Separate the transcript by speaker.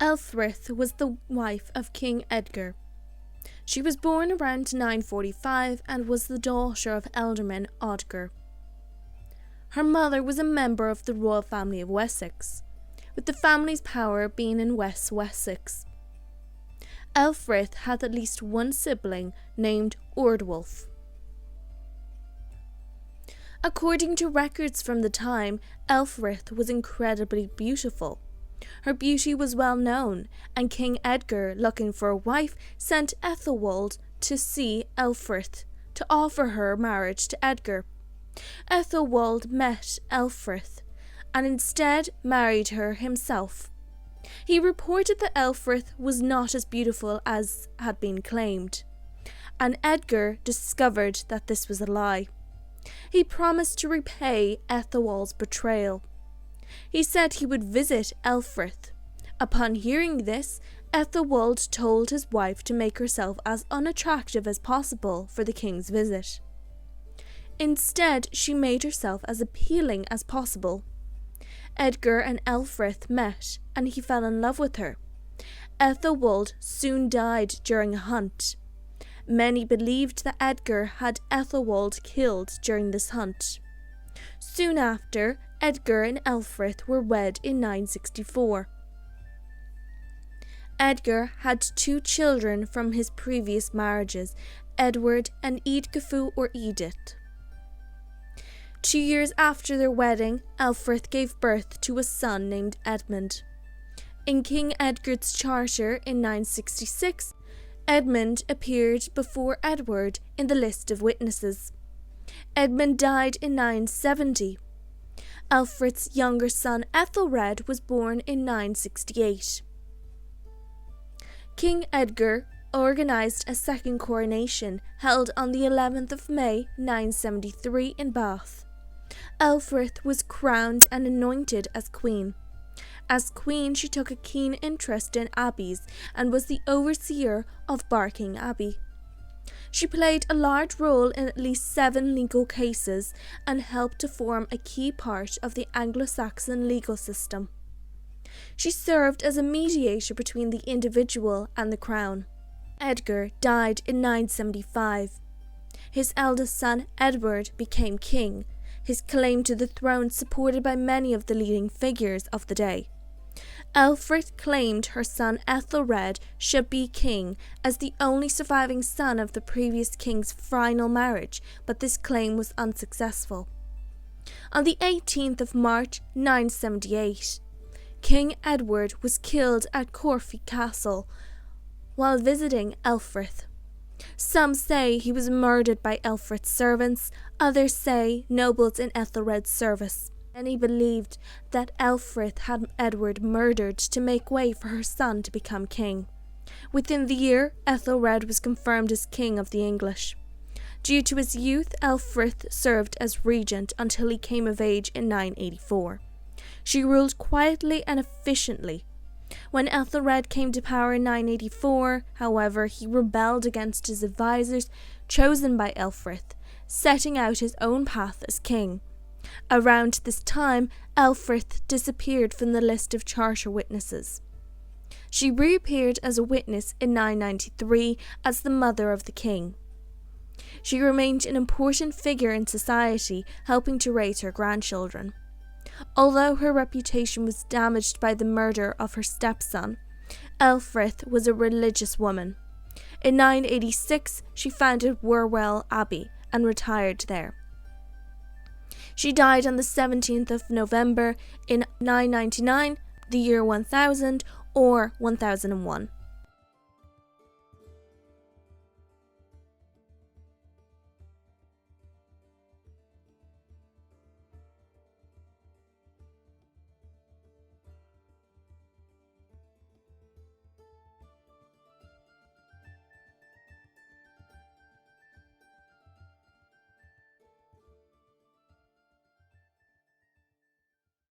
Speaker 1: Ælfthryth was the wife of King Edgar. She was born around 945 and was the daughter of Ælfthryth of Devon. Her mother was a member of the royal family of Wessex, with the family's power being in West Wessex. Ælfthryth had at least one sibling named Ordwulf. According to records from the time, Ælfthryth was incredibly beautiful. Her beauty was well known, and King Edgar, looking for a wife, sent Æthelwold to see Ælfthryth to offer her marriage to Edgar. Æthelwold met Ælfthryth and instead married her himself. He reported that Ælfthryth was not as beautiful as had been claimed, and Edgar discovered that this was a lie. He promised to repay Æthelwold's betrayal. He said he would visit Ælfthryth. Upon hearing this, Æthelwold told his wife to make herself as unattractive as possible for the king's visit. Instead, she made herself as appealing as possible. Edgar and Ælfthryth met, and he fell in love with her. Æthelwold soon died during a hunt. Many believed that Edgar had Æthelwold killed during this hunt. Soon after, Edgar and Ælfthryth were wed in 964. Edgar had 2 children from his previous marriages, Edward and Eadgifu or Edith. 2 years after their wedding, Ælfthryth gave birth to a son named Edmund. In King Edgar's charter in 966, Edmund appeared before Edward in the list of witnesses. Edmund died in 970. Ælfthryth's younger son Ethelred was born in 968. King Edgar organised a second coronation held on the 11th of May 973 in Bath. Ælfthryth was crowned and anointed as queen. As queen, she took a keen interest in abbeys and was the overseer of Barking Abbey. She played a large role in at least 7 legal cases and helped to form a key part of the Anglo-Saxon legal system. She served as a mediator between the individual and the crown. Edgar died in 975. His eldest son, Edward, became king, his claim to the throne supported by many of the leading figures of the day. Ælfthryth claimed her son Ethelred should be king as the only surviving son of the previous king's final marriage, but this claim was unsuccessful. On the 18th of March 978, King Edward was killed at Corfe Castle while visiting Ælfthryth. Some say he was murdered by Ælfthryth's servants, others say nobles in Ethelred's service. Many believed that Ælfthryth had Edward murdered to make way for her son to become king. Within the year, Ethelred was confirmed as king of the English. Due to his youth, Ælfthryth served as regent until he came of age in 984. She ruled quietly and efficiently. When Ethelred came to power in 984, however, he rebelled against his advisors chosen by Ælfthryth, setting out his own path as king. Around this time, Ælfthryth disappeared from the list of charter witnesses. She reappeared as a witness in 993 as the mother of the king. She remained an important figure in society, helping to raise her grandchildren. Although her reputation was damaged by the murder of her stepson, Ælfthryth was a religious woman. In 986, she founded Whewell Abbey and retired there. She died on the 17th of November in 999, the year 1000 or 1001.